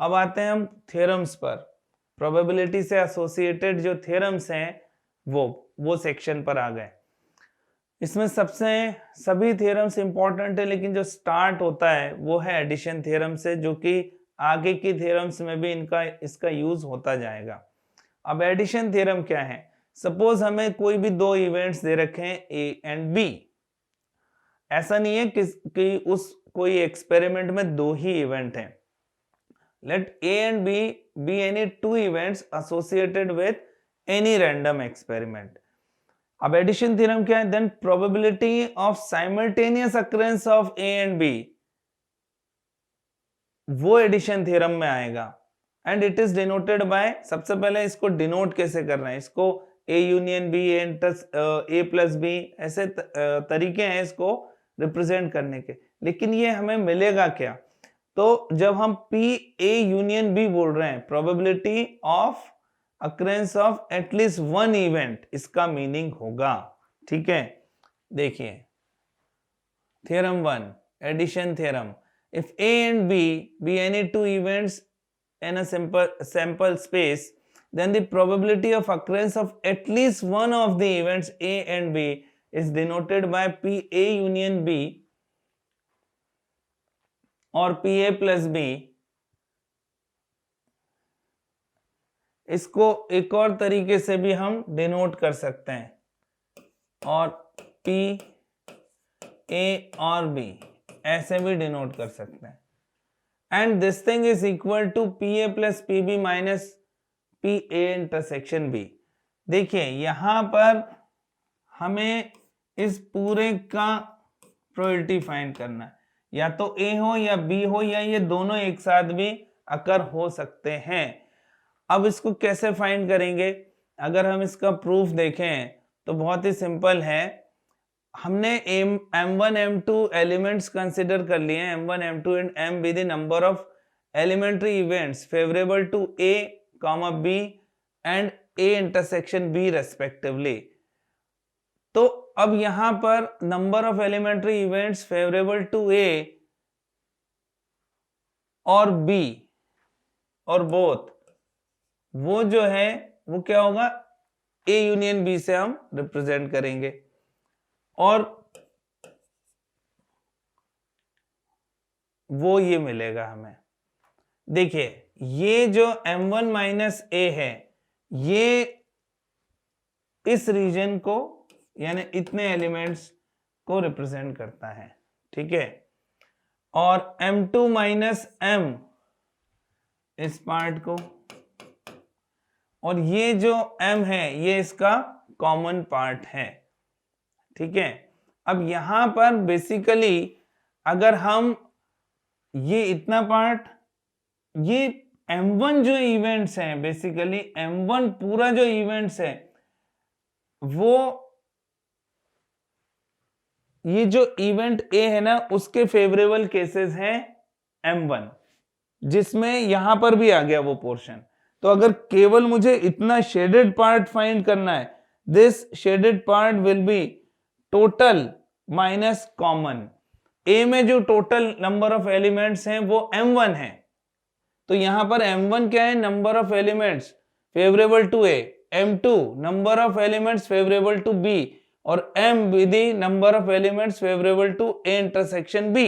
अब आते हैं हम थ्योरम्स पर, प्रोबेबिलिटी से एसोसिएटेड जो थ्योरम्स हैं वो सेक्शन पर आ गए। इसमें सभी थ्योरम्स इंपॉर्टेंट है, लेकिन जो स्टार्ट होता है वो है एडिशन थ्योरम से, जो कि आगे की थ्योरम्स में भी इसका यूज होता जाएगा। अब एडिशन थ्योरम क्या है? सपोज हमें कोई भी दो इवेंट्स दे रखे हैं ए एंड बी। ऐसा नहीं है कि उस कोई एक्सपेरिमेंट में दो ही इवेंट हैं। Let A and B be any two events associated with any random experiment. अब एडिशन थ्योरम क्या है? Then probability of simultaneous occurrence of A and B, वो एडिशन थ्योरम में आएगा। And it is denoted by, सबसे पहले इसको denote कैसे करना है, इसको A union B, A plus B, ऐसे तरीके हैं इसको रिप्रेजेंट करने के। लेकिन ये हमें मिलेगा क्या? तो जब हम पी ए यूनियन बी बोल रहे हैं, probability of occurrence of at least one event, इसका मीनिंग होगा। ठीक है, देखिए theorem 1, addition theorem. If A and B be any two events in a sample space, then the probability of occurrence of at least one of the events A and B is denoted by PA union B or PA plus B। इसको एक और तरीके से भी हम denote कर सकते हैं, और P A और B ऐसे भी डिनोट कर सकते हैं। And this thing is equal to P A plus P B minus P A intersection B. देखिए यहां पर हमें इस पूरे का प्रोबेबिलिटी फाइंड करना है, या तो ए हो या बी हो, या ये दोनों एक साथ भी अकर हो सकते हैं। अब इसको कैसे फाइंड करेंगे? अगर हम इसका प्रूफ देखें तो बहुत ही सिंपल है। हमने M1 M2 एलिमेंट्स कंसिडर कर लिए हैं, M1 M2 and M be the number of elementary events favourable to A, B and A intersection B respectively. तो अब यहां पर number of elementary events favourable to A और B और both, वो जो है वो क्या होगा? A यूनियन B से हम रिप्रेजेंट करेंगे। और वो ये मिलेगा हमें। देखिए ये जो M1 माइनस A है, ये इस रीजन को, यानी इतने एलिमेंट्स को रिप्रेजेंट करता है। ठीक है, और M2 माइनस M इस पार्ट को, और ये जो M है ये इसका कॉमन पार्ट है। ठीक है, अब यहां पर बेसिकली अगर हम ये इतना पार्ट, ये M1 जो इवेंट्स हैं, बेसिकली M1 पूरा जो इवेंट्स है, वो ये जो इवेंट A है ना, उसके फेवरेबल केसेस हैं M1, जिसमें यहां पर भी आ गया वो पोर्शन। तो अगर केवल मुझे इतना शेडेड पार्ट फाइंड करना है, this shaded part will be total minus common. A में जो टोटल नंबर ऑफ एलिमेंट्स हैं वो M1 है, तो यहां पर M1 क्या है? Number of elements favourable to A, M2 number of elements favourable to B, और M with number of elements favourable to A intersection B।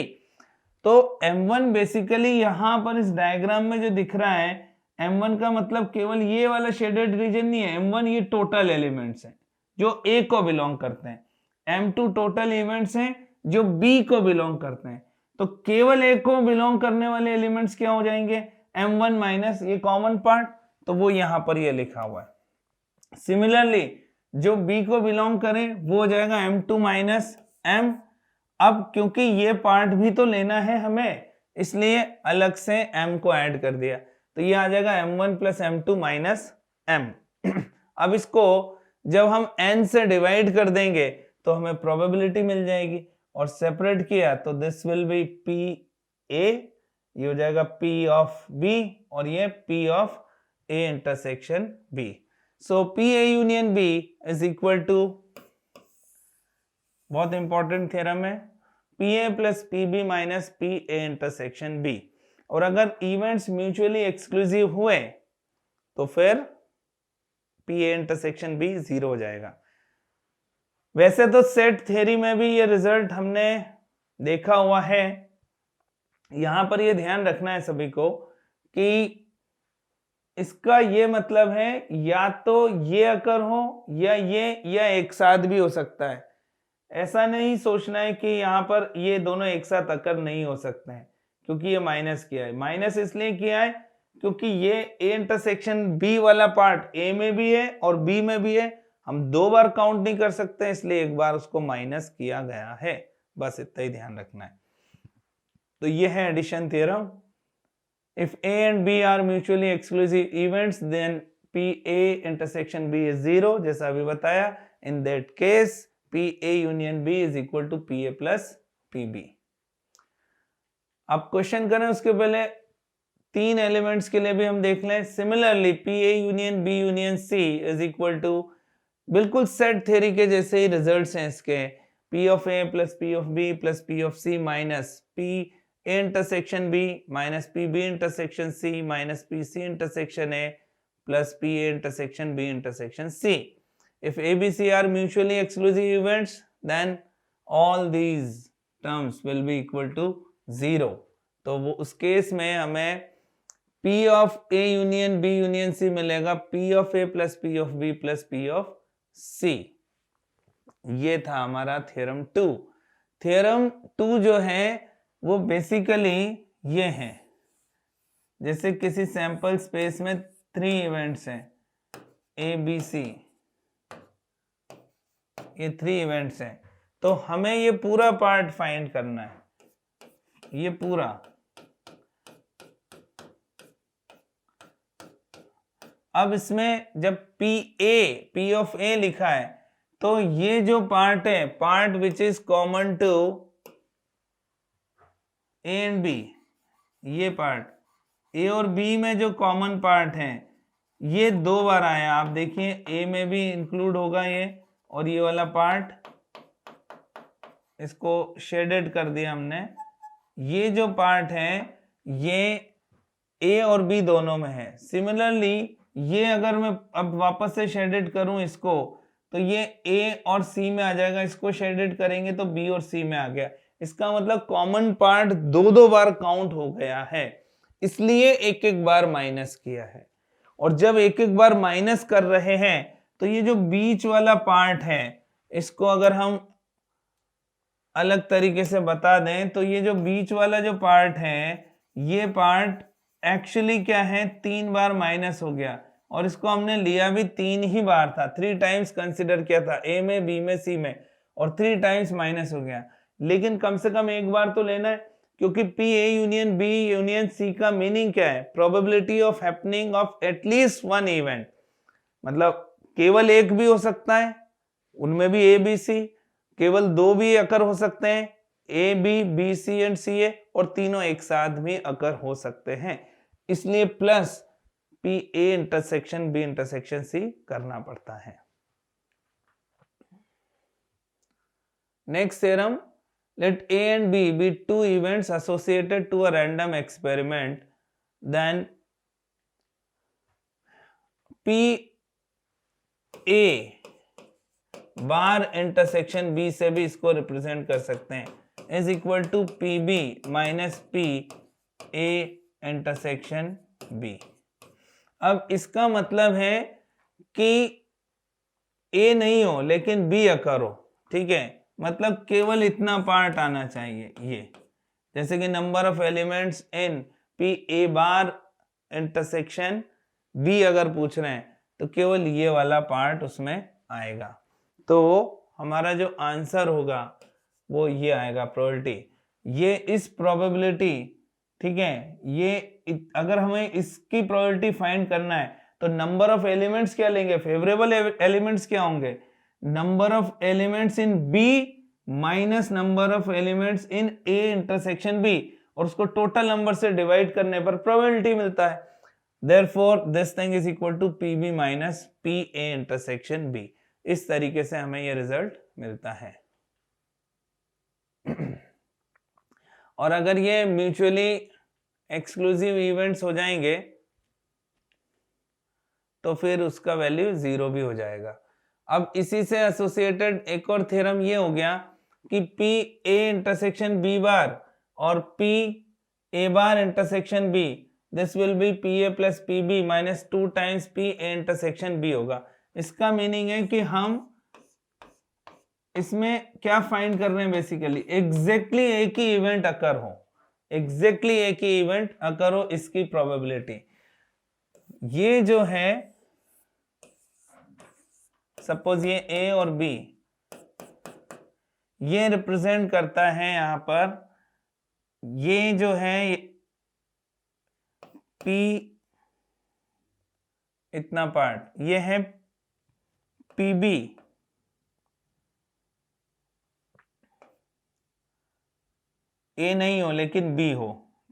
तो M1 बेसिकली यहां पर इस डायग्राम में जो दिख रहा है, M1 का मतलब केवल ये वाला शेडेड रीजन नहीं है। M1 ये टोटल एलिमेंट्स हैं जो A को बिलोंग करते हैं, M2 टोटल इवेंट्स हैं जो B को बिलोंग करते हैं। तो केवल A को बिलोंग करने वाले एलिमेंट्स क्या हो जाएंगे? M1 माइनस ये कॉमन पार्ट, तो वो यहां पर ये लिखा हुआ है। सिमिलरली जो B को बिलोंग करे वो हो जाएगा M2 माइनस M। अब क्योंकि ये पार्ट भी तो लेना है हमें, इसलिए अलग से M को ऐड कर दिया, तो ये आ जाएगा M1 plus M2 minus M। अब इसको जब हम N से डिवाइड कर देंगे तो हमें प्रोबेबिलिटी मिल जाएगी, और सेपरेट किया तो this will B P A, ये हो जाएगा P ऑफ B, और ये P ऑफ A intersection B। So P A union B is equal to, बहुत इंपॉर्टेंट थ्योरम है, P A plus P B minus P A intersection B। और अगर इवेंट्स म्यूचुअली एक्सक्लूसिव हुए तो फिर पी ए इंटरसेक्शन बी 0 हो जाएगा। वैसे तो सेट थ्योरी में भी ये रिजल्ट हमने देखा हुआ है। यहां पर ये ध्यान रखना है सभी को कि इसका ये मतलब है या तो ये अकर हो या एक साथ भी हो सकता है। ऐसा नहीं सोचना है कि यहाँ पर ये दोनों एक साथ अकर नहीं हो सकते हैं, क्योंकि ये माइनस किया है। माइनस इसलिए किया है क्योंकि ये ए इंटरसेक्शन बी वाला पार्ट ए में भी है और बी में भी है, हम 2 बार काउंट नहीं कर सकते, इसलिए एक बार उसको माइनस किया गया है। बस इतना ही ध्यान रखना है। तो ये है addition theorem. If A and B are mutually exclusive events, then PA intersection B is 0, जैसा अभी बताया। In that case, PA union B is equal to PA plus PB। अब क्वेश्चन करें उसके पहले 3 एलिमेंट्स के लिए भी हम देख लें। Similarly PA union B union C is equal to, बिल्कुल सेट थ्योरी के जैसे ही रिजल्ट्स हैं इसके, P of A plus P of B plus P of C minus P A intersection B minus PB intersection C minus PC intersection A plus PA intersection B intersection C. If ABC are mutually exclusive events, then all these terms will be equal to 0. तो वो उस case में हमें P of A union B union C मिलेगा P of A plus P of B plus P of C। ये था हमारा theorem 2। Theorem 2 जो है वो बेसिकली ये है, जैसे किसी सैंपल स्पेस में 3 इवेंट्स हैं ए बी सी, ये 3 इवेंट्स हैं, तो हमें ये पूरा पार्ट फाइंड करना है, ये पूरा। अब इसमें जब P ऑफ A लिखा है तो ये जो पार्ट है, part which is common to A and B, ये पार्ट ए और बी में जो कॉमन पार्ट है ये 2 बार आया। आप देखिए ए में भी इंक्लूड होगा ये, और ये वाला पार्ट इसको शेडेड कर दिया हमने। ये जो पार्ट है ये ए और बी दोनों में है। सिमिलरली ये अगर मैं अब वापस से शेडेड करूं इसको, तो ये ए और सी में आ जाएगा, इसको शेडेड करेंगे तो बी और सी में आ गया। इसका मतलब कॉमन पार्ट 2 बार काउंट हो गया है, इसलिए एक बार माइनस किया है। और जब एक बार माइनस कर रहे हैं तो ये जो बीच वाला पार्ट है इसको अगर हम अलग तरीके से बता दें तो ये जो बीच वाला जो पार्ट है ये पार्ट एक्चुअली क्या है, 3 बार माइनस हो गया, और इसको हमने लिया भी 3 ही बार था, 3 टाइम्स कंसिडर किया था, ए में बी में सी में, और 3 टाइम्स माइनस हो गया। लेकिन कम से कम एक बार तो लेना है, क्योंकि P A union B union C का मीनिंग क्या है, probability of happening of at least 1 event, मतलब केवल एक भी हो सकता है, उनमें भी ए बी सी, केवल 2 भी अकर हो सकते हैं, A B B C and C A, और तीनों एक साथ भी अकर हो सकते हैं, इसलिए plus P A intersection B intersection C करना पड़ता है। Next theorem, let A and B be 2 events associated to a random experiment, then P A bar intersection B से भी इसको रिप्रेजेंट कर सकते हैं, is equal to P B minus P A intersection B। अब इसका मतलब है कि A नहीं हो लेकिन B अकर हो, ठीक है, मतलब केवल इतना पार्ट आना चाहिए, ये जैसे कि number of elements in P A bar intersection B अगर पूछ रहे हैं तो केवल ये वाला पार्ट उसमें आएगा, तो हमारा जो आंसर होगा वो ये आएगा, प्रोबेबिलिटी। ये इस प्रोबेबिलिटी, ठीक है, ये अगर हमें इसकी प्रोबेबिलिटी फाइंड करना है तो नंबर ऑफ एलिमेंट्स क्या लेंगे, फेवरेबल एलिमेंट्स क्या होंगे, number of elements in B minus number of elements in A intersection B, और उसको टोटल नंबर से डिवाइड करने पर प्रोबेबिलिटी मिलता है। Therefore this thing is equal to PB minus PA intersection B। इस तरीके से हमें यह रिजल्ट मिलता है। और अगर ये म्यूचुअली एक्सक्लूसिव इवेंट्स हो जाएंगे तो फिर उसका वैल्यू 0 भी हो जाएगा। अब इसी से एसोसिएटेड एक और थ्योरम ये हो गया कि P A intersection B bar और P A bar intersection B, this will be P A plus P B minus 2 times P A intersection B होगा। इसका मीनिंग है कि हम इसमें क्या फाइंड कर रहे हैं, बेसिकली एग्जैक्टली एक ही इवेंट अकर हो, एग्जैक्टली एक ही इवेंट अकर हो, इसकी प्रोबेबिलिटी। ये जो है सपोज ये ए और बी, ये रिप्रेजेंट करता है यहां पर, ये जो है पी इतना पार्ट, ये है पीबी, ए नहीं हो लेकिन बी हो,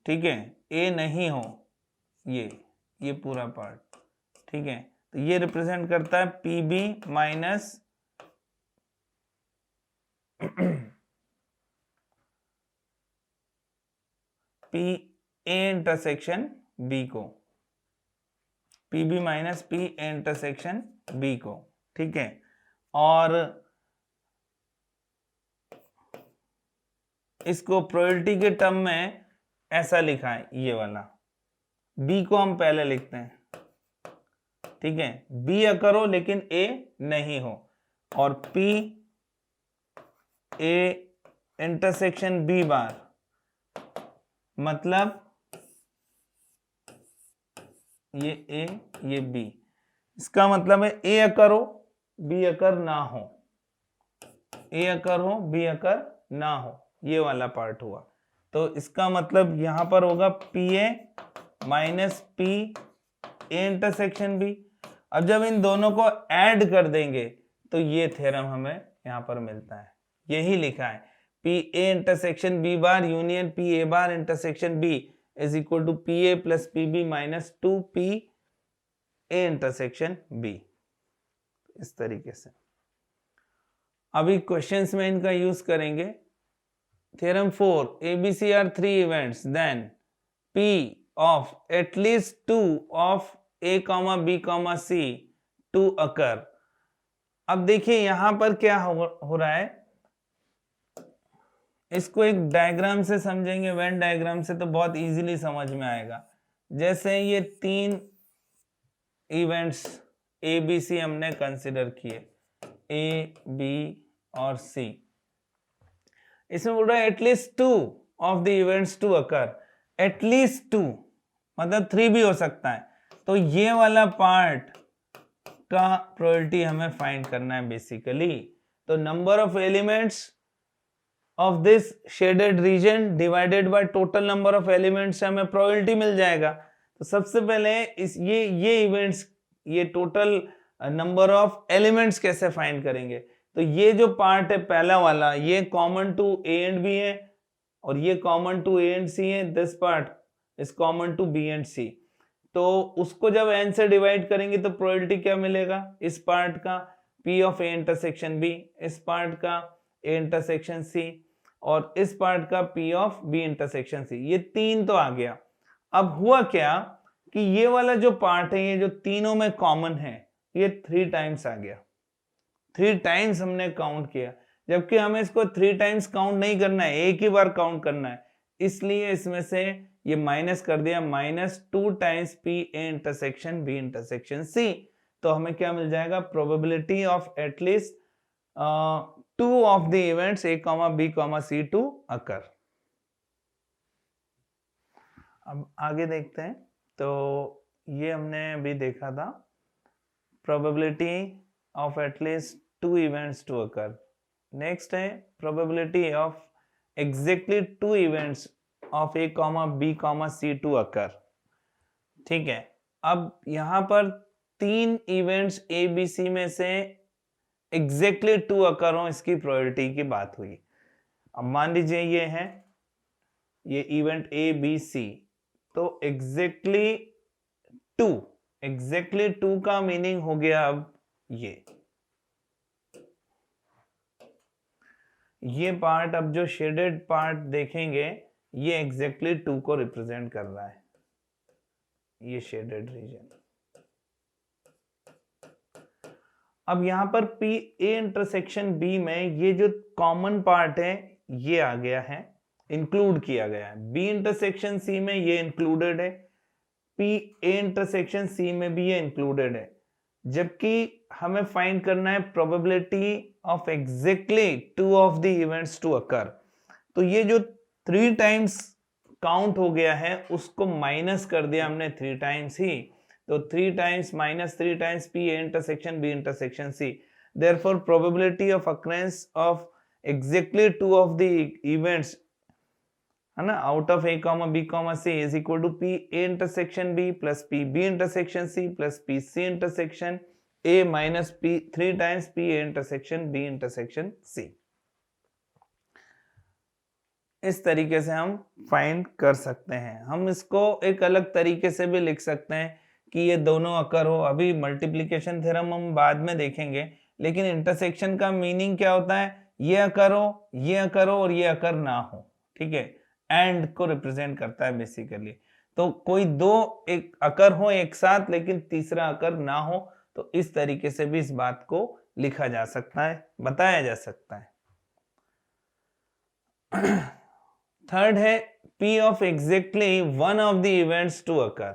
ठीक है, ए नहीं हो ये पूरा पार्ट, ठीक है। तो ये रिप्रेजेंट करता है PB minus P A intersection B को, PB minus P A intersection B को, ठीक है। और इसको प्रोबेबिलिटी के टर्म में ऐसा लिखा है, ये वाला बी को हम पहले लिखते हैं, ठीक है, बी अकर हो लेकिन ए नहीं हो, और P A intersection B bar मतलब ये ए ये बी, इसका मतलब है ए अकर हो बी अकर ना हो, ए अकर हो बी अकर ना हो, ये वाला पार्ट हुआ। तो इसका मतलब यहां पर होगा P A minus P A intersection B. अब जब इन दोनों को ऐड कर देंगे तो ये थ्योरम हमें यहां पर मिलता है, यही लिखा है, P A intersection B bar union P A bar intersection B is equal to P A plus P B minus 2 P A intersection B. इस तरीके से अभी क्वेश्चंस में इनका यूज करेंगे। Theorem 4, ABC are 3 events, then P of at least 2 of A, B, C to occur। अब देखिए यहां पर क्या हो रहा है, इसको एक डायग्राम से समझेंगे, वेन डायग्राम से तो बहुत इजीली समझ में आएगा। जैसे ये 3 इवेंट्स ए बी सी हमने कंसिडर किए, ए बी और सी, इसमें बोल रहा है at least 2 of the events to occur, एटलीस्ट 2 मतलब 3 भी हो सकता है। तो ये वाला पार्ट का प्रोबेबिलिटी हमें फाइंड करना है बेसिकली। तो number of elements of this shaded region divided by total number of elements से हमें प्रोबेबिलिटी मिल जाएगा। तो सबसे पहले इस ये इवेंट्स, ये टोटल नंबर ऑफ एलिमेंट्स कैसे फाइंड करेंगे। तो ये जो पार्ट है पहला वाला, ये common to A and B है और ये common to A and C है, this part is common to B and C. तो उसको जब n से डिवाइड करेंगे तो प्रोबेबिलिटी क्या मिलेगा, इस पार्ट का p ऑफ a इंटरसेक्शन b, इस पार्ट का a इंटरसेक्शन c और इस पार्ट का p of b intersection c। ये 3 तो आ गया। अब हुआ क्या कि ये वाला जो पार्ट है, ये जो तीनों में कॉमन है, ये 3 टाइम्स आ गया, 3 टाइम्स हमने काउंट किया, जबकि हमें इसको 3 टाइम्स काउंट नहीं करना है, एक ही बार काउंट करना है। इसलिए इसमें से ये माइनस कर दिया, -2 times P A intersection B intersection C. तो हमें क्या मिल जाएगा, probability of at least 2 of the events A B C to occur. अब आगे देखते हैं। तो ये हमने अभी देखा था probability of at least 2 events to occur. Next है probability of exactly 2 events of A B C to occur. ठीक है, अब यहां पर 3 इवेंट्स ए बी सी में से एग्जैक्टली 2 अकर हो, इसकी प्रोबेबिलिटी की बात हुई। अब मान लीजिए ये है, ये इवेंट ए बी सी, तो एग्जैक्टली 2 का मीनिंग हो गया अब ये पार्ट, अब जो शेडेड पार्ट देखेंगे, ये एग्जैक्टली 2 को रिप्रेजेंट कर रहा है, ये शेडेड रीजन। अब यहां पर पी ए इंटरसेक्शन बी में ये जो कॉमन पार्ट है ये आ गया है, इंक्लूड किया गया है। बी इंटरसेक्शन सी में ये इंक्लूडेड है, पी ए इंटरसेक्शन सी में भी ये इंक्लूडेड है। जबकि हमें फाइंड करना है probability of exactly 2 of the events to occur. तो ये जो 3 टाइम्स काउंट हो गया है उसको माइनस कर दिया हमने 3 टाइम्स ही, तो 3 times minus 3 times P A intersection B intersection C. Therefore probability of occurrence of exactly 2 of the events, है ना, out of A comma B comma C is equal to P A intersection B plus P B intersection C plus P C intersection A minus P 3 times P A intersection B intersection C. इस तरीके से हम find कर सकते हैं। हम इसको एक अलग तरीके से भी लिख सकते हैं कि ये दोनों अकर हो। अभी मल्टीप्लिकेशन थ्योरम हम बाद में देखेंगे, लेकिन इंटरसेक्शन का मीनिंग क्या होता है, ये अकर हो, ये अकर हो और ये अकर ना हो, ठीक है, एंड को रिप्रेजेंट करता है बेसिकली। तो कोई दो एक अकर हो एक साथ लेकिन तीसरा अकर ना हो, तो इस तरीके से भी इस बात को लिखा जा सकता है, बताया जा सकता है। थर्ड है P of exactly one of the events to occur,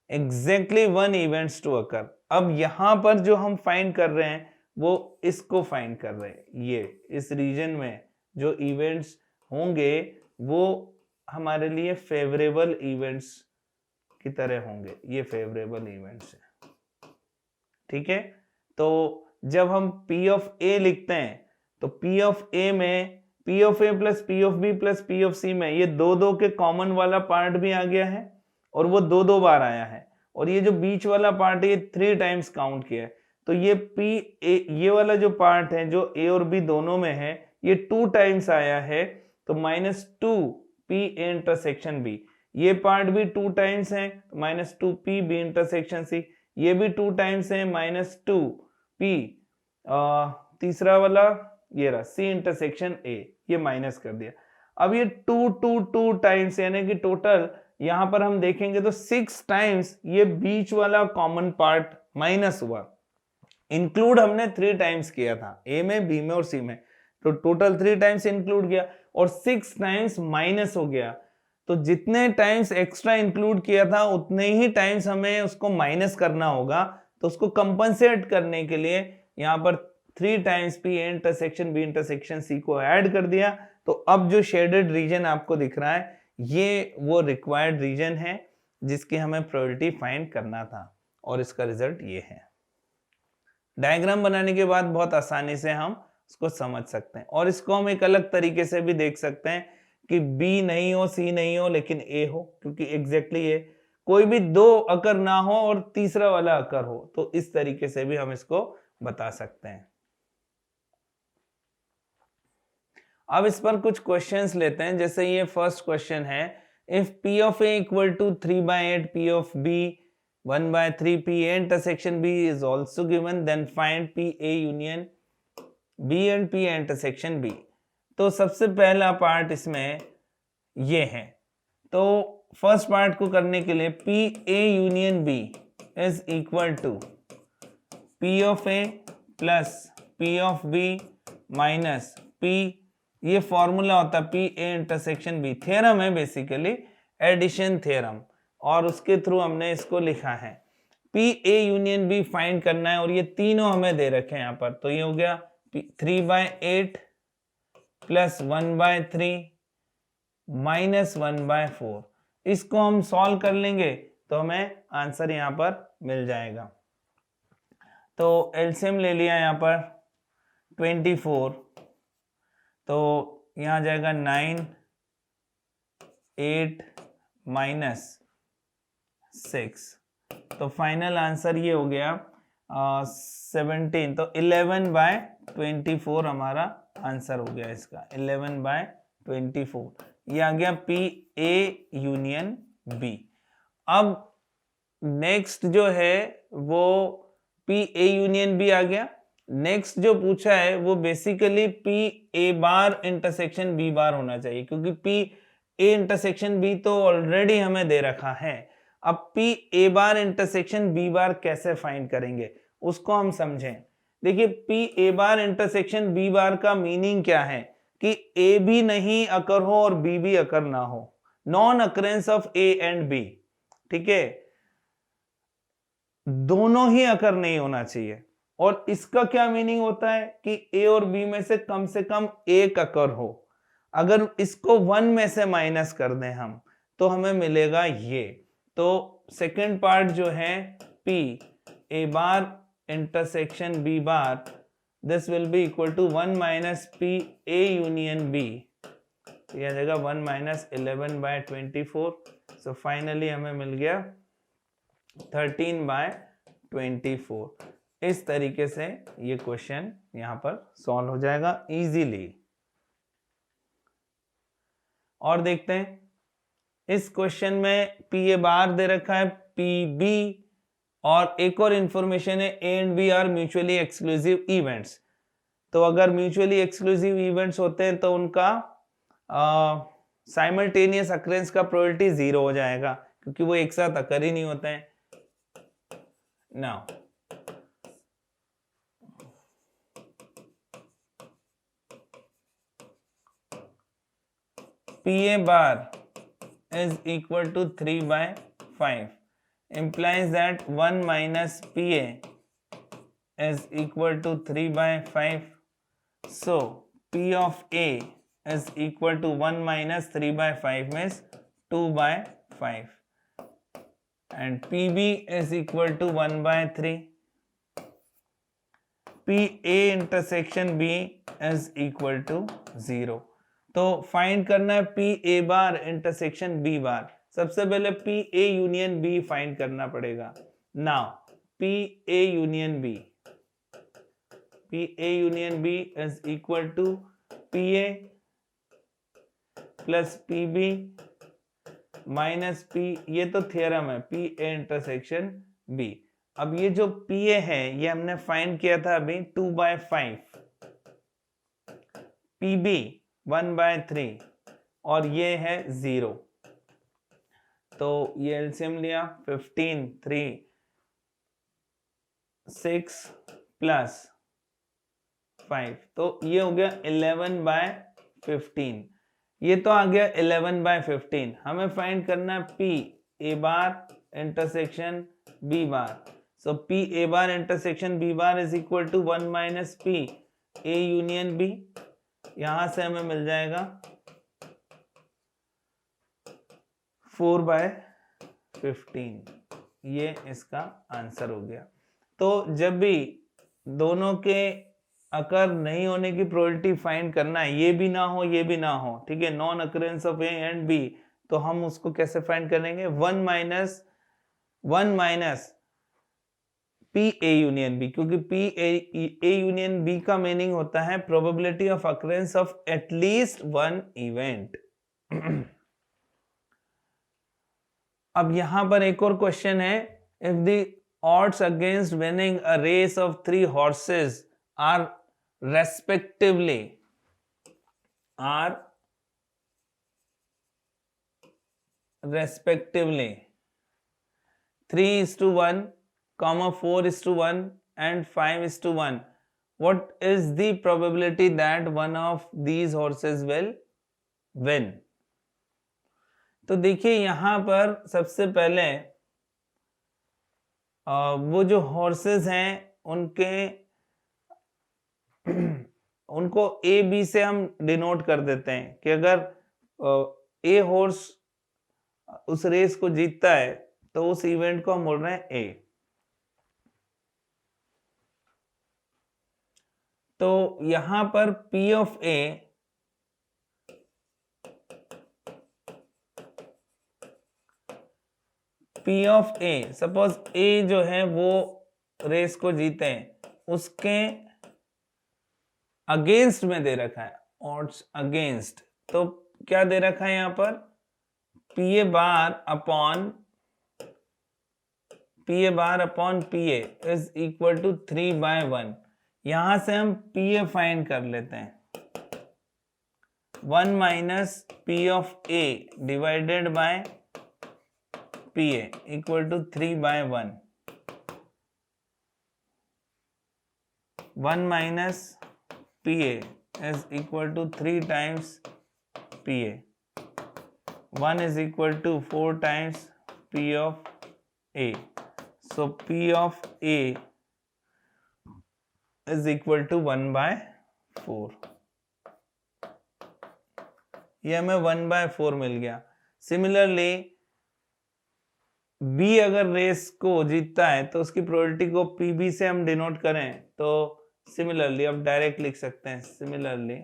exactly one events to occur। अब यहां पर जो हम फाइंड कर रहे हैं वो इसको फाइंड कर रहे हैं, ये इस रीजन में जो इवेंट्स होंगे वो हमारे लिए फेवरेबल इवेंट्स की तरह होंगे, ये फेवरेबल इवेंट्स है, ठीक है। तो जब हम P of A लिखते हैं तो P of A में P of A plus P of B plus P of C में ये दो दो के कॉमन वाला पार्ट भी आ गया है और वो दो दो बार आया है, और ये जो बीच वाला पार्ट है ये 3 टाइम्स काउंट किया है। तो ये P A, ये वाला जो पार्ट है जो A और B दोनों में है ये 2 टाइम्स आया है, तो -2 P A इंटरसेक्शन B। ये पार्ट भी 2 टाइम्स है, -2 P B इंटरसेक्शन C। ये भी 2 टाइम्स है, -2 P तीसरा वाला ये रहा C इंटरसेक्शन A, ये माइनस कर दिया। अब ये 2 टाइम्स यानी कि टोटल यहां पर हम देखेंगे तो 6 टाइम्स ये बीच वाला कॉमन पार्ट माइनस हुआ। इंक्लूड हमने 3 टाइम्स किया था, A में B में और C में, तो टोटल 3 टाइम्स इंक्लूड किया और 6 टाइम्स माइनस हो गया। तो जितने टाइम्स एक्स्ट्रा इंक्लूड किया था उतने ही टाइम्स हमें उसको माइनस करना होगा। तो उसको कंपनसेट करने के लिए यहाँ पर 3 times P intersection B intersection C को ऐड कर दिया। तो अब जो शेडेड रीजन आपको दिख रहा है ये वो रिक्वायर्ड रीजन है जिसकी हमें प्रोबेबिलिटी फाइंड करना था, और इसका रिजल्ट ये है। डायग्राम बनाने के बाद बहुत आसानी से हम इसको समझ सकते हैं, और इसको हम एक अलग तरीके से भी देख सकते हैं कि B नहीं हो C नहीं हो लेकिन A हो, क्योंकि एग्जैक्टली ये कोई भी 2 अकर ना हो और तीसरा वाला अकर हो, तो इस तरीके से भी हम इसको बता सकते हैं। अब इस पर कुछ क्वेश्चंस लेते हैं। जैसे ये फर्स्ट क्वेश्चन है, if P of A equal to 3/8 P of B 1/3 P A intersection B is also given, then find P A union B and P A intersection B। तो सबसे पहला पार्ट इसमें ये है, तो फर्स्ट पार्ट को करने के लिए P A union B is equal to P of A plus P of B minus P, ये फॉर्मूला होता है P A intersection B, theorem है बेसिकली, एडिशन थ्योरम, और उसके थ्रू हमने इसको लिखा है। P A union B find करना है और ये तीनों हमें दे रखे हैं यहाँ पर। तो ये हो गया 3/8 प्लस 1/3 माइनस 1/4। इसको हम सॉल्व कर लेंगे तो हमें आंसर यहाँ पर मिल जाएगा। तो एलसीएम ले लिया यहाँ पर 24, तो यहाँ जाएगा 9 8 माइनस 6, तो फाइनल आंसर ये हो गया 17। तो 11/24 हमारा आंसर हो गया इसका, 11/24 ये आ गया P A यूनियन B। अब नेक्स्ट जो है वो P A यूनियन B आ गया। नेक्स्ट जो पूछा है वो basically P A bar intersection B bar होना चाहिए, क्योंकि P ए इंटरसेक्शन बी तो ऑलरेडी हमें दे रखा है। अब P A bar intersection B bar कैसे फाइंड करेंगे उसको हम समझें। देखिए P A bar intersection B bar का मीनिंग क्या है कि ए भी नहीं अकर हो और बी भी अकर ना हो, non occurrence of A and B. ठीक है, दोनों ही अकर नहीं होना चाहिए। और इसका क्या मीनिंग होता है कि ए और बी में से कम एक अकर हो। अगर इसको 1 में से माइनस कर दें हम तो हमें मिलेगा ये। तो सेकंड पार्ट जो है P A bar intersection B bar, this will be equal to 1 minus P A union B, यह जगह 1 माइनस 11/24। सो फाइनली हमें मिल गया 13/24। इस तरीके से ये क्वेश्चन यहां पर सॉल्व हो जाएगा इजीली। और देखते हैं इस क्वेश्चन में पी ए बार दे रखा है, पी बी, और एक और इंफॉर्मेशन है A and B are mutually exclusive events. तो अगर म्यूचुअली एक्सक्लूसिव इवेंट्स होते हैं तो उनका साइमल्टेनियस अकरेंस का प्रोबेबिलिटी 0 हो जाएगा क्योंकि वो एक साथ अकर ही नहीं होते हैं। Now P A bar is equal to 3/5 implies that 1 minus PA is equal to 3/5. So P of A is equal to 1 minus 3/5 means 2/5 and PB is equal to 1/3. PA intersection B is equal to 0. तो find करना है P A bar intersection B bar. सबसे पहले P A union B find करना पड़ेगा। Now P A union B, P A union B is equal to P A plus P B minus P, ये तो theorem है, P A intersection B. अब ये जो पी ए है ये हमने फाइंड किया था अभी 2/5, पी बी 1/3 और ये है 0। तो ये एलसीएम लिया 15, 3, 6 प्लस 5, तो ये हो गया 11/15। ये तो आ गया 11/15। हमें फाइंड करना है P A bar intersection B bar. So P A bar intersection B bar is equal to 1 minus P A union B. यहां से हमें मिल जाएगा 4/15। ये इसका आंसर हो गया। तो जब भी दोनों के अकर नहीं होने की प्रोबेबिलिटी फाइंड करना है, ये भी ना हो ये भी ना हो, ठीक है, non occurrence of A and B, तो हम उसको कैसे फाइंड करेंगे? 1 minus P A union B, क्योंकि पी ए यूनियन बी का मीनिंग होता है probability of occurrence of at least 1 event. अब यहां पर एक और क्वेश्चन है, if the odds against winning a race of 3 horses are respectively 3:1, 4:1 and 5:1, what is the probability that one of these horses will win? तो देखिए यहां पर सबसे पहले वो जो हॉर्सेस हैं उनको ए बी से हम डिनोट कर देते हैं कि अगर ए हॉर्स उस रेस को जीतता है तो उस इवेंट को हम बोल रहे हैं ए। तो यहां पर P of A P of A, suppose A जो है वो रेस को जीते हैं, उसके अगेंस्ट में दे रखा है, ऑड्स अगेंस्ट। तो क्या दे रखा है यहां पर? P A bar upon P A is equal to 3/1। यहां से हम P ए फाइंड कर लेते हैं। 1 minus P of A divided by P A equal to 3/1. 1 minus P A is equal to 3 times PA. 1 is equal to 4 times P of A. So P of A is equal to 1/4. ये हमें 1/4 मिल गया. Similarly B अगर race को जीतता है तो उसकी probability को PB से हम डिनोट करें तो सिमिलरली अब डायरेक्ट लिख सकते हैं. Similarly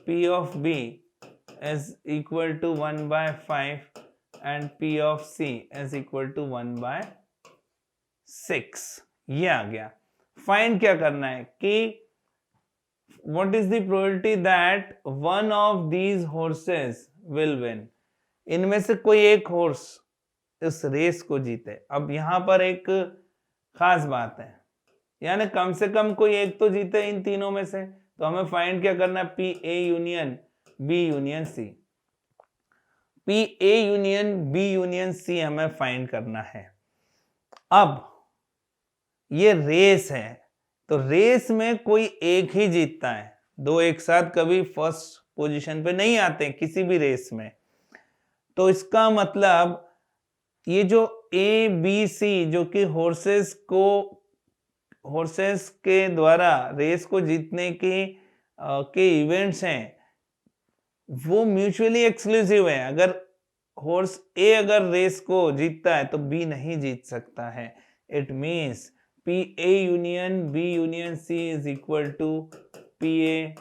P of B is equal to 1/5 and P of C is equal to 1/6. ये आ गया. फाइंड क्या करना है कि what is the probability that one of these horses will win. इनमें से कोई एक हॉर्स इस रेस को जीते. अब यहां पर एक खास बात है, यानी कम से कम कोई एक तो जीते इन तीनों में से. तो हमें फाइंड क्या करना है? P A union B union C. P A union B union C हमें फाइंड करना है. अब ये रेस है तो रेस में कोई एक ही जीतता है. दो एक साथ कभी फर्स्ट पोजीशन पे नहीं आते किसी भी रेस में. तो इसका मतलब ये जो ए बी सी जो कि हॉर्सेस के द्वारा रेस को जीतने के इवेंट्स हैं वो म्यूचुअली एक्सक्लूसिव है. अगर हॉर्स ए अगर रेस को जीतता है तो बी नहीं जीत सकता है. It means P A union B union C is equal to P A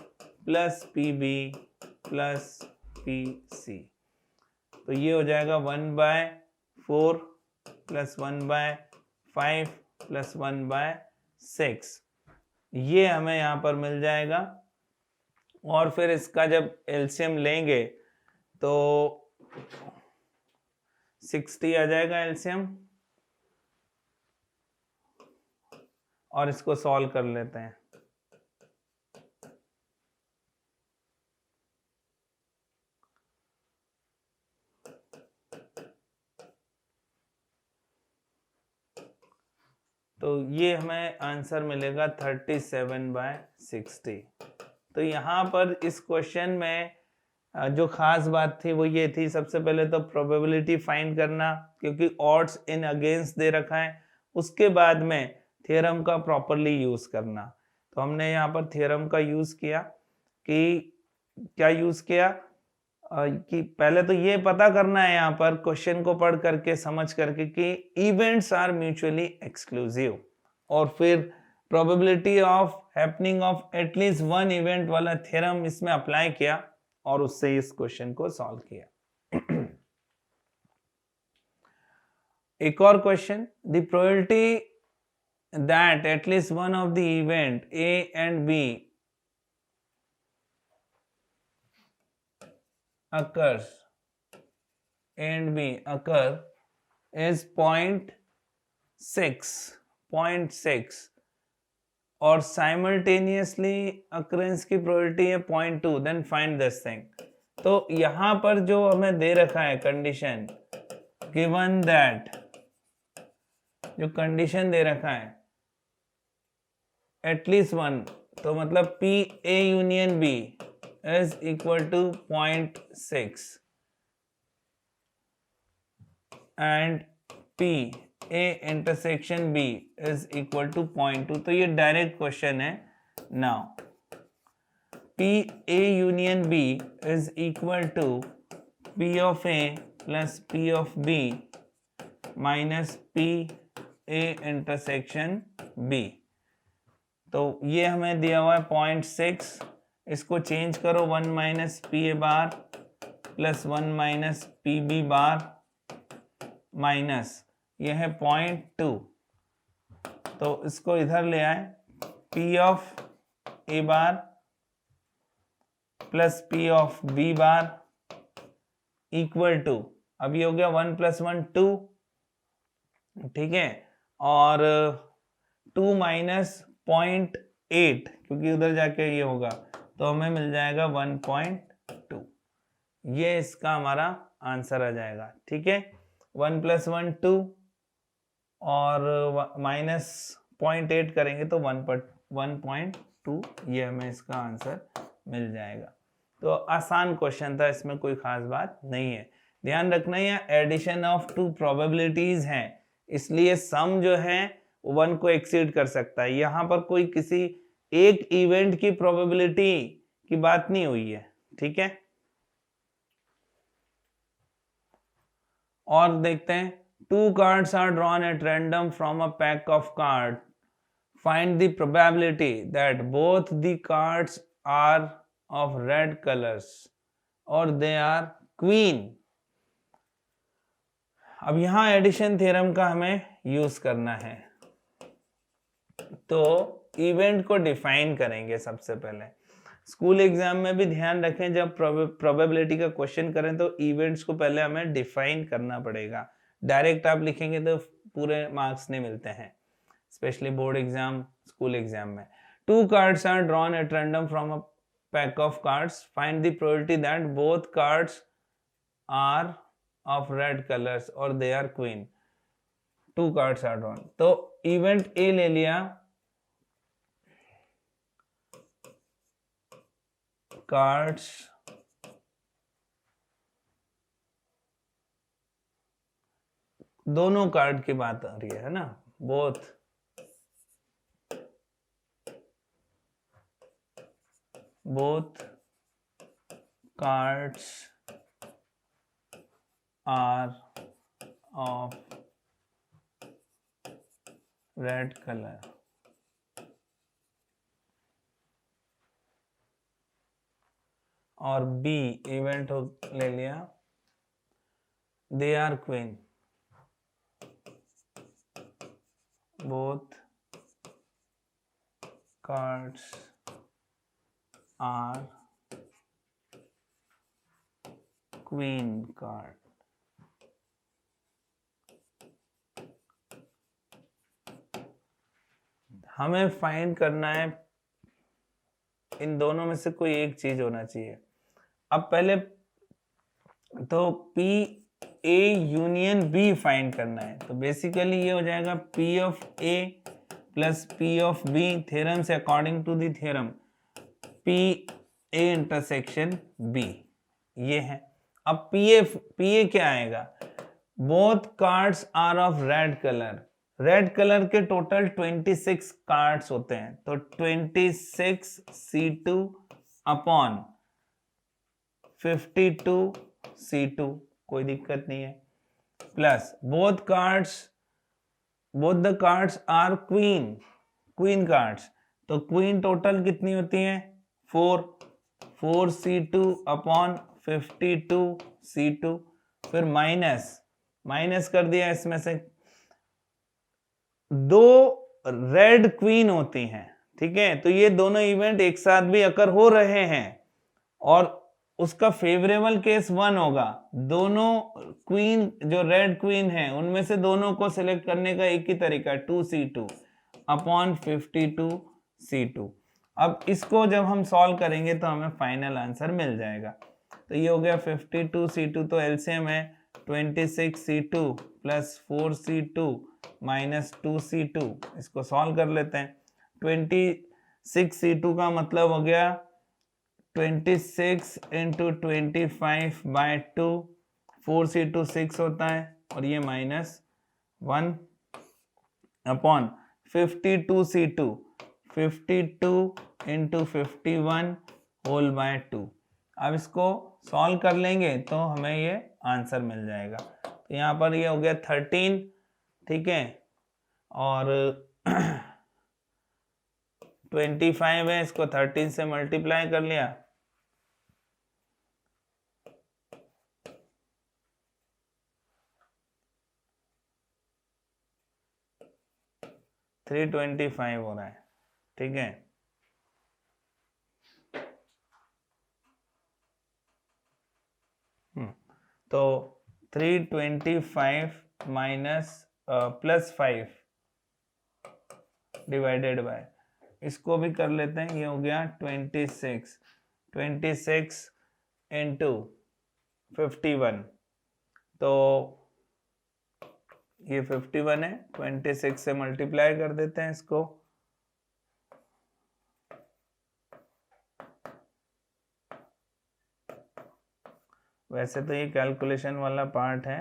plus P B plus P C. तो ये हो जाएगा 1/4 प्लस 1/5 प्लस 1/6. ये हमें यहाँ पर मिल जाएगा. और फिर इसका जब एलसीएम लेंगे तो 60 आ जाएगा एलसीएम. और इसको सॉल्व कर लेते हैं. तो ये हमें आंसर मिलेगा 37/60. तो यहाँ पर इस क्वेश्चन में जो खास बात थी वो ये थी, सबसे पहले तो प्रोबेबिलिटी फाइंड करना क्योंकि ऑड्स इन अगेंस्ट दे रखा है. उसके बाद में थ्योरम का प्रॉपरली यूज करना. तो हमने यहाँ पर थ्योरम का यूज किया कि क्या यूज किया कि पहले तो ये पता करना है यहाँ पर क्वेश्चन को पढ़ करके समझ करके कि इवेंट्स आर म्यूचुअली एक्सक्लूसिव. और फिर probability of happening of at least one event वाला थ्योरम इसमें अप्लाई किया और उससे इस क्वेश्चन को सॉल्व किया. एक और question. The probability that at least one of the event A and B occurs is 0.6 और simultaneously occurrence की probability है 0.2. then find this thing. तो यहाँ पर जो हमें दे रखा है कंडीशन, given that जो कंडीशन दे रखा है एटलीस्ट वन, तो मतलब P A union B is equal to 0.6 and P A intersection B is equal to 0.2. तो ये डायरेक्ट क्वेश्चन है. Now P A union B is equal to P of A plus P of B minus P A intersection B. तो ये हमें दिया हुआ है 0.6. इसको चेंज करो 1 minus P A bar plus 1 minus P B bar minus ये है 0.2. तो इसको इधर ले आए P of A bar plus P of B bar equal to, अब ये हो गया 1 + 1 2. ठीक है. और 2 - 0.8 क्योंकि उधर जाके ये होगा तो हमें मिल जाएगा 1.2। ये इसका हमारा आंसर आ जाएगा। ठीक है, 1 + 1 2 और माइनस 0.8 करेंगे तो 1.2, ये हमें इसका आंसर मिल जाएगा। तो आसान क्वेश्चन था, इसमें कोई खास बात नहीं है। ध्यान रखना यह एडिशन ऑफ टू प्रोबेबिलिटीज हैं, इसलिए सम जो है 1 को एक्सीड कर सकता है। यहां पर कोई किसी एक इवेंट की प्रोबेबिलिटी की बात नहीं हुई है। ठीक है, और देखते हैं, 2 cards are drawn at random from a pack of cards. Find the probability that both the cards are of red colors or they are queen. अब यहां एडिशन थ्योरम का हमें यूज करना है, तो इवेंट को डिफाइन करेंगे सबसे पहले। स्कूल एग्जाम में भी ध्यान रखें, जब प्रोबेबिलिटी का क्वेश्चन करें तो इवेंट्स को पहले हमें डिफाइन करना पड़ेगा। डायरेक्ट आप लिखेंगे तो पूरे मार्क्स नहीं मिलते हैं, specially board exam, school exam में। 2 cards are drawn at random from a pack of cards. Find the probability that both cards are of red colors or they are queen. 2 cards are drawn, तो event A ले लिया, cards दोनों card की बात आ रही है ना, both cards are of red colour. और बी इवेंट ले लिया, they are queen, both cards are queen card। हमें फाइंड करना है, इन दोनों में से कोई एक चीज होना चाहिए। अब पहले तो P A union B find करना है, तो बेसिकली ये हो जाएगा P of A plus P of B, theorem से according to the theorem P A intersection B, ये है। अब P A क्या आएगा, both cards are of red colour. Red colour के टोटल 26 कार्ड्स होते हैं, तो 26 C2 अपॉन 52 C2, कोई दिक्कत नहीं है, plus both the cards are queen cards, तो क्वीन टोटल कितनी होती है 4 C2 अपॉन 52 C2, फिर माइनस कर दिया, इसमें से 2 रेड क्वीन होती हैं। ठीक है, तो ये दोनों इवेंट एक साथ भी अकर हो रहे हैं और उसका फेवरेबल केस 1 होगा। दोनों क्वीन जो रेड क्वीन है उनमें से दोनों को सिलेक्ट करने का एक ही तरीका 2C2 अपॉन 52 C2। अब इसको जब हम सॉल्व करेंगे तो हमें फाइनल आंसर मिल जाएगा। तो ये हो गया 52 C2, तो एलसीएम है 26 C2 plus 4 C2 minus 2 C2। इसको सॉल्व कर लेते हैं। 26 C2 का मतलब हो गया 26 इंटू 25 बाय 2, 4 C2 6 होता है और ये minus 1 upon 52 C2, 52 into 51 whole by 2। अब इसको सॉल्व कर लेंगे तो हमें ये आंसर मिल जाएगा। तो यहाँ पर ये हो गया 13, ठीक है, और 25 है, इसको 13 से मल्टीप्लाई कर लिया, $325 हो रहा है। ठीक है, तो 325 माइनस प्लस 5 डिवाइडेड बाय इसको भी कर लेते हैं, ये हो गया 26, 26 इंटू 51, तो ये 51 है, 26 से मल्टीप्लाई कर देते हैं इसको, वैसे तो ये कैलकुलेशन वाला पार्ट है,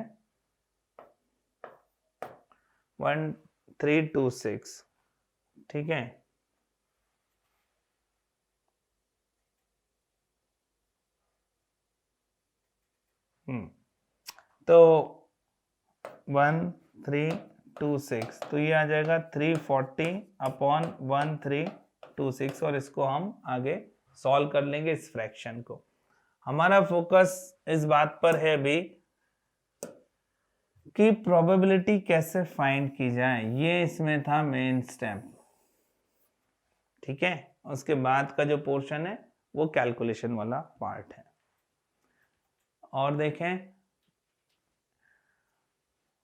1326, ठीक है। तो 1326, तो ये आ जाएगा 340 अपॉन 1326, और इसको हम आगे सॉल्व कर लेंगे इस फ्रैक्शन को। हमारा फोकस इस बात पर है अभी कि प्रोबेबिलिटी कैसे फाइंड की जाए, ये इसमें था मेन स्टेप, ठीक है। उसके बाद का जो पोर्शन है वो कैलकुलेशन वाला पार्ट है। और देखें,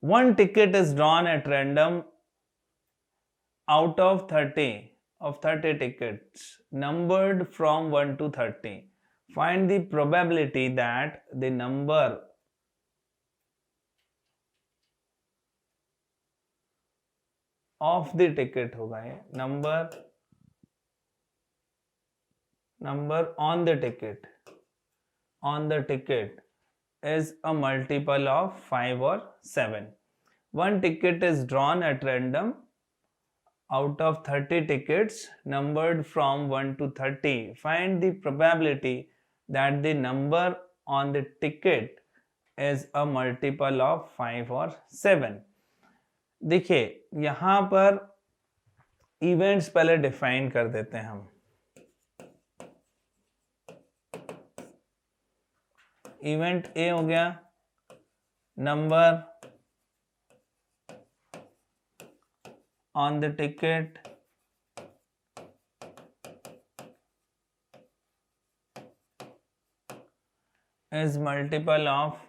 one ticket is drawn at random out of 30 tickets numbered from 1 to 30. Find the probability that the number of the ticket होगा ये, number on the ticket is a multiple of 5 or 7. One ticket is drawn at random out of 30 tickets numbered from 1 to 30. Find the probability that the number on the ticket is a multiple of 5 or 7. देखिए यहां पर events पहले define कर देते हैं हम। Event A हो गया number on the ticket is multiple of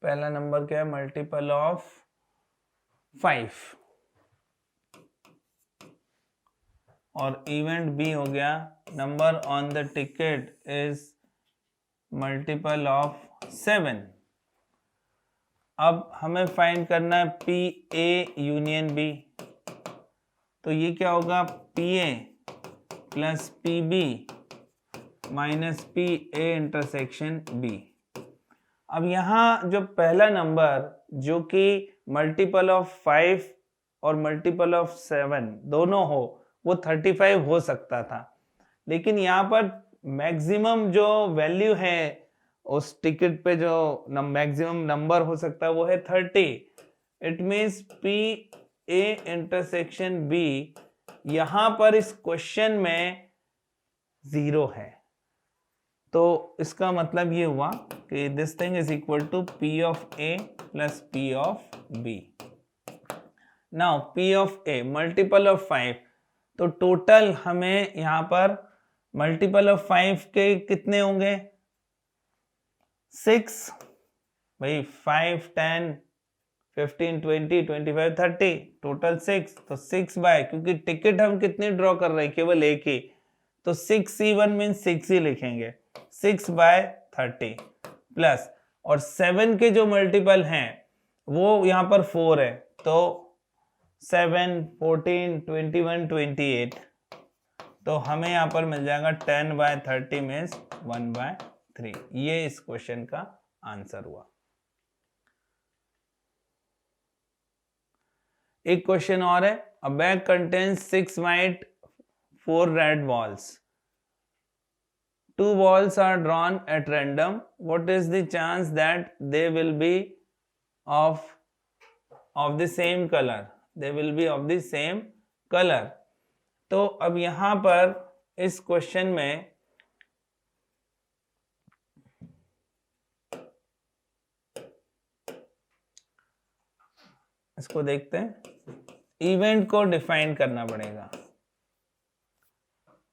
पहला नंबर क्या है, मल्टीपल ऑफ 5, और इवेंट बी हो गया number on the ticket is multiple of 7। अब हमें फाइंड करना है पी ए यूनियन बी, तो ये क्या होगा, P A plus P B minus P A intersection B. अब यहाँ जो पहला नंबर जो कि मल्टीपल ऑफ 5 और मल्टीपल ऑफ 7 दोनों हो, वो 35 हो सकता था, लेकिन यहाँ पर मैक्सिमम जो वैल्यू है उस टिकट पे, जो मैक्सिमम नंबर हो सकता है वो है 30। It means P A intersection B यहाँ पर इस क्वेश्चन में 0 है। तो इसका मतलब ये हुआ कि this thing is equal to P of A plus P of B. Now P of A multiple of 5, तो टोटल हमें यहाँ पर मल्टीपल ऑफ 5 के कितने होंगे, 6, भाई 5, 10, 15, 20, 25, 30, टोटल 6, तो 6 बाय, क्योंकि टिकट हम कितनी ड्रॉ कर रहे हैं, केवल एक ही, तो 6C1 मीन 6 ही लिखेंगे, 6 बाय 30 प्लस, और 7 के जो मल्टीपल हैं वो यहाँ पर 4 है, तो 7, 14, 21, 28, तो हमें यहाँ पर मिल जाएगा 10 बाय 30 मीन्स 1 बाय 3। ये इस क्वेश्चन का आंसर हुआ। एक क्वेश्चन और है, अ bag contains 6 white 4 red balls. 2 balls are drawn at random. What is the chance that they will be of the same color? They will be of the same color. तो अब यहाँ पर इस question में इसको देखते हैं, इवेंट को डिफाइन करना पड़ेगा।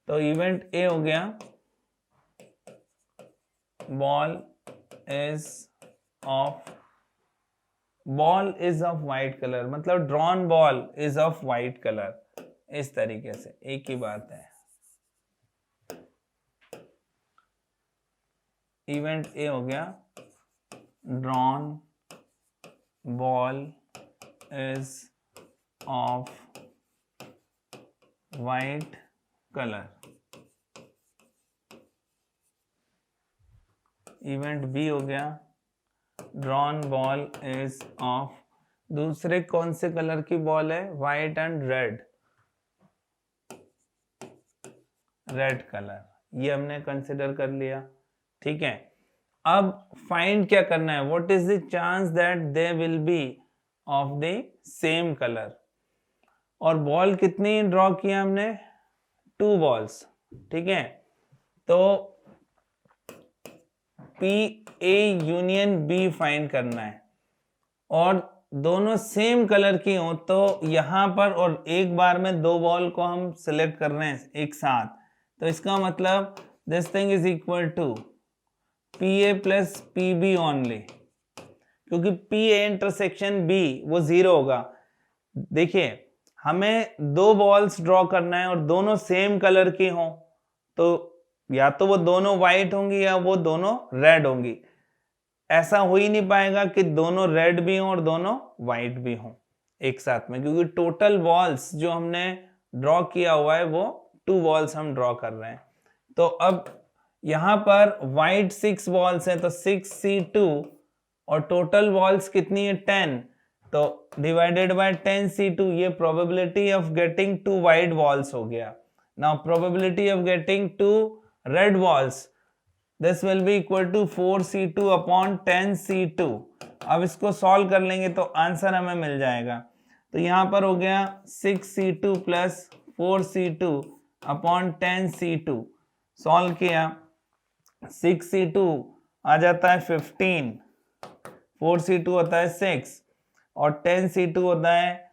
तो इवेंट ए हो गया ball is of ball is of white colour, मतलब drawn ball is of white colour, इस तरीके से एक ही बात है। इवेंट ए हो गया drawn ball is of white colour. Event B हो गया ड्रॉन बॉल इज ऑफ, दूसरे कौन से कलर की बॉल है, white and red, red colour, ये हमने कंसिडर कर लिया। ठीक है, अब फाइंड क्या करना है, what is the chance that they will be of the same colour. और बॉल कितनी ड्रॉ किया हमने, 2 बॉल्स। ठीक है, तो P A union B find करना है, और दोनों सेम कलर की हो तो यहां पर, और एक बार में 2 बॉल को हम सिलेक्ट कर रहे हैं एक साथ, तो इसका मतलब this thing is equal to P A plus P B only, क्योंकि पी ए इंटरसेक्शन बी वो 0 होगा। देखिए हमें 2 बॉल्स ड्रॉ करना है और दोनों सेम कलर की हों, तो या तो वो दोनों व्हाइट होंगी या वो दोनों रेड होंगी। ऐसा हो ही नहीं पाएगा कि दोनों रेड भी हों और दोनों व्हाइट भी हों एक साथ में, क्योंकि टोटल बॉल्स जो हमने ड्रॉ किया हुआ है वो 2 बॉल्स हम ड्रॉ कर रहे हैं। तो अब यहां पर व्हाइट 6 बॉल्स हैं, तो 6c2, और टोटल बॉल्स कितनी है 10, तो डिवाइडेड बाय 10c2, ये probability of getting 2 white balls हो गया। Now probability of getting 2 red balls, this will be equal to 4c2 upon 10c2। अब इसको सॉल्व कर लेंगे तो आंसर हमें मिल जाएगा। तो यहां पर हो गया 6c2 plus 4c2 upon 10c2। Solve किया, 6c2 आ जाता है 15, 4c2 होता है 6, और 10c2 होता है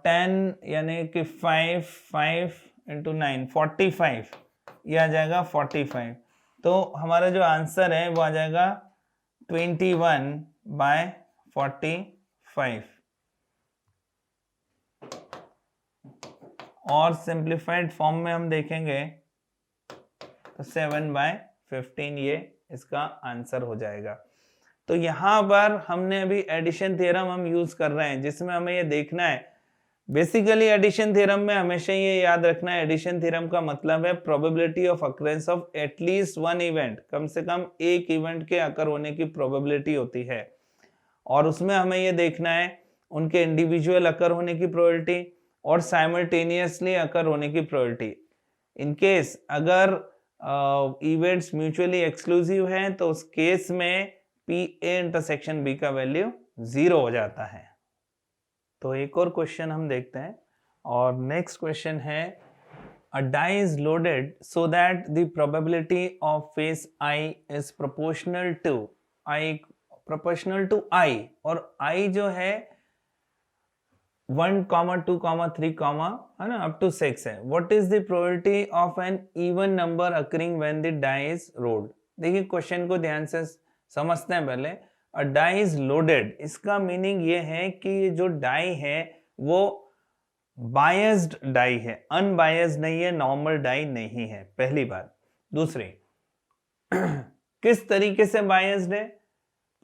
10 यानी कि 5 इंटू 9 45, ये आ जाएगा 45। तो हमारा जो आंसर है वो आ जाएगा 21/45, और सिंप्लीफाइड फॉर्म में हम देखेंगे तो 7/15 ये इसका आंसर हो जाएगा। तो यहां पर हमने अभी एडिशन थ्योरम हम यूज कर रहे हैं, जिसमें हमें ये देखना है, बेसिकली एडिशन थ्योरम में हमेशा ये याद रखना है, एडिशन थ्योरम का मतलब है probability of occurrence of at least 1 event, कम से कम एक इवेंट के अकर होने की प्रोबेबिलिटी होती है, और उसमें हमें ये देखना है उनके इंडिविजुअल अकर होने की प्रोबेबिलिटी और साइमल्टेनियसली अकर होने की प्रोबेबिलिटी। इन केस अगर इवेंट्स म्यूचुअली एक्सक्लूसिव हैं तो उस केस में पी ए इंटरसेक्शन बी का वैल्यू 0 हो जाता है। तो एक और क्वेश्चन हम देखते हैं, और नेक्स्ट क्वेश्चन है a die is loaded so that the probability of phase I is proportional to I, और I जो है 1, 2, 3, है ना, up to 6 है। What is the probability of an even number occurring when the die is rolled? देखिए question को ध्यान से समझते हैं पहले। A die is loaded, इसका मीनिंग ये है कि जो डाई है वो बायस्ड डाई है, अनबायस्ड नहीं है, नॉर्मल डाई नहीं है, पहली बात। दूसरी किस तरीके से बायस्ड है,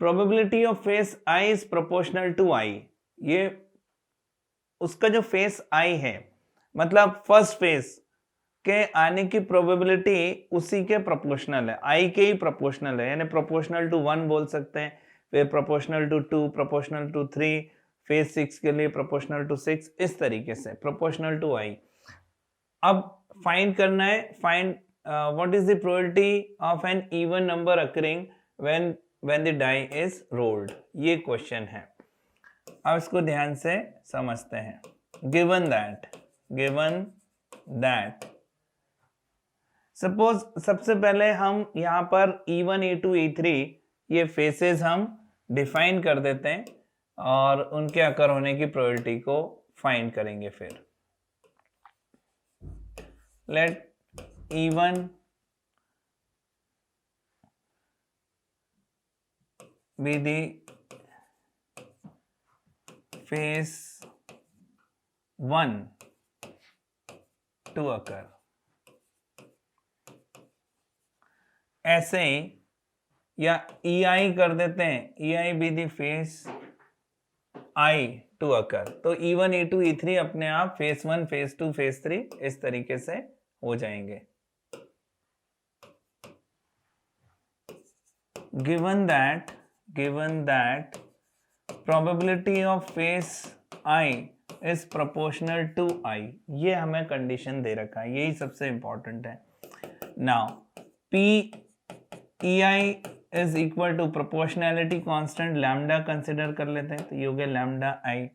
probability of face I is proportional to I, ये उसका जो फेस आई है मतलब फर्स्ट फेस के आने की प्रोबेबिलिटी उसी के प्रोपोर्शनल है, आई के ही प्रोपोर्शनल है, यानी प्रोपोर्शनल टू 1 बोल सकते हैं, फिर proportional to 2, proportional to 3, phase 6 के लिए प्रोपोर्शनल टू 6, इस तरीके से प्रोपोर्शनल टू आई। अब फाइंड करना है, find what is the probability of an even number occurring when the die is rolled, ये क्वेश्चन है। अब इसको ध्यान से समझते हैं। गिवन दैट सपोज सबसे पहले हम यहां पर E1, E2, E3 ये फेसेस हम डिफाइन कर देते हैं और उनके अकर होने की प्रोबेबिलिटी को फाइंड करेंगे। फिर late E1 be the phase 1 to occur. ऐसे ही या EI कर देते हैं, EI be the phase I to occur. तो E1, E2, E3 अपने आप phase 1, phase 2, phase 3 इस तरीके से हो जाएंगे. Given that probability of phase I is proportional to I, ये हमें कंडीशन दे रखा है, यही सबसे इंपॉर्टेंट है. Now PEI is equal to proportionality constant lambda consider कर लेते हैं, तो ये हो गया लैम्डा I.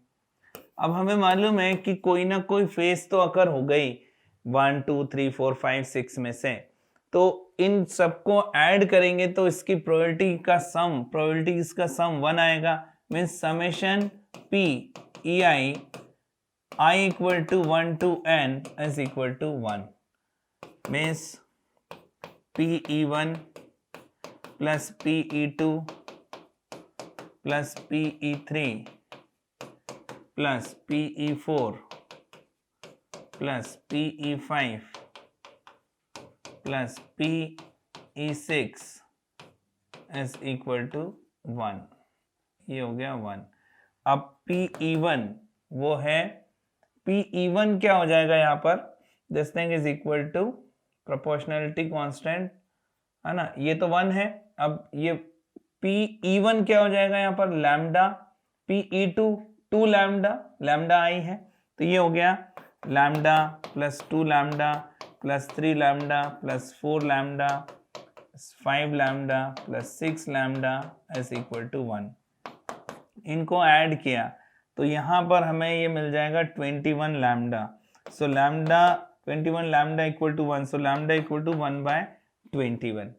अब हमें मालूम है कि कोई ना कोई फेस तो अकर हो गई 1, 2, 3, 4, 5, 6 में से, तो इन सबको ऐड करेंगे तो इसकी प्रोबेबिलिटी का सम 1 आएगा. Means summation P EI I equal to 1 to n is equal to 1. Means PE1 plus PE2 plus PE3 plus PE4 plus PE5 plus PE6 is equal to 1. ये हो गया 1. अब PE1 वो है, PE1 क्या हो जाएगा यहाँ पर, this thing is equal to proportionality constant, है ना, ये तो 1 है. अब ये PE1 क्या हो जाएगा यहाँ पर, लैम्डा, PE2 2 लैम्डा I है, तो ये हो गया lambda plus 2 lambda plus 3 lambda plus 4 lambda 5 lambda plus 6 lambda is equal to 1. इनको ऐड किया तो यहाँ पर हमें ये मिल जाएगा 21 lambda. So lambda 21 lambda equal to 1, so lambda equal to 1/21.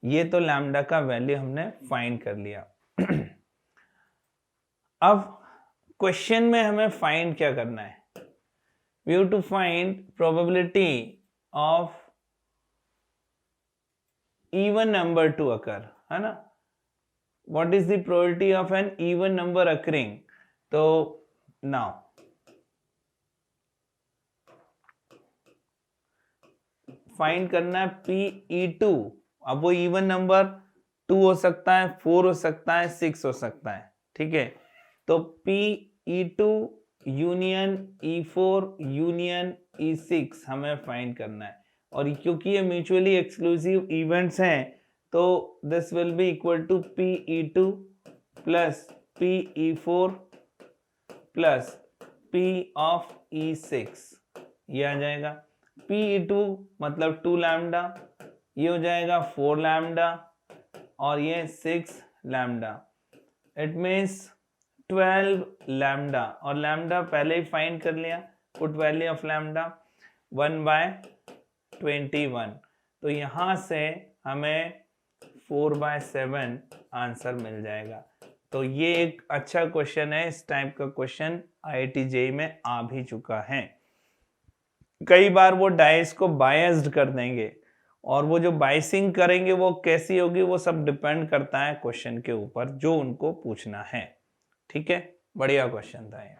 ये तो लैम्डा का वैल्यू हमने फाइंड कर लिया. अब क्वेश्चन में हमें फाइंड क्या करना है, we have to find probability of even number to occur, है ना. what is the probability of an even number occurring? तो now फाइंड करना है PE2. अब वो इवन नंबर 2 हो सकता है, 4 हो सकता है, 6 हो सकता है, ठीक है. तो PE2 union E4 union E6 हमें फाइंड करना है. और क्योंकि ये म्यूचुअली एक्सक्लूसिव इवेंट्स हैं तो this will be equal to PE2 plus PE4 plus P of E6, ये आ जाएगा. PE2 मतलब 2 लैम्डा, ये हो जाएगा 4 लैम्डा और ये 6 लैम्डा. इट मीन्स 12 लैम्डा, और लैम्डा पहले ही फाइंड कर लिया. Put value of lambda 1/21. तो यहाँ से हमें 4/7 आंसर मिल जाएगा. तो ये एक अच्छा क्वेश्चन है. इस टाइप का क्वेश्चन IIT JEE में आ भी चुका है. कई बार वो डाइस को बायस्ड कर देंगे, और वो जो बाइसिंग करेंगे वो कैसी होगी वो सब डिपेंड करता है क्वेश्चन के ऊपर जो उनको पूछना है. ठीक है, बढ़िया क्वेश्चन था ये.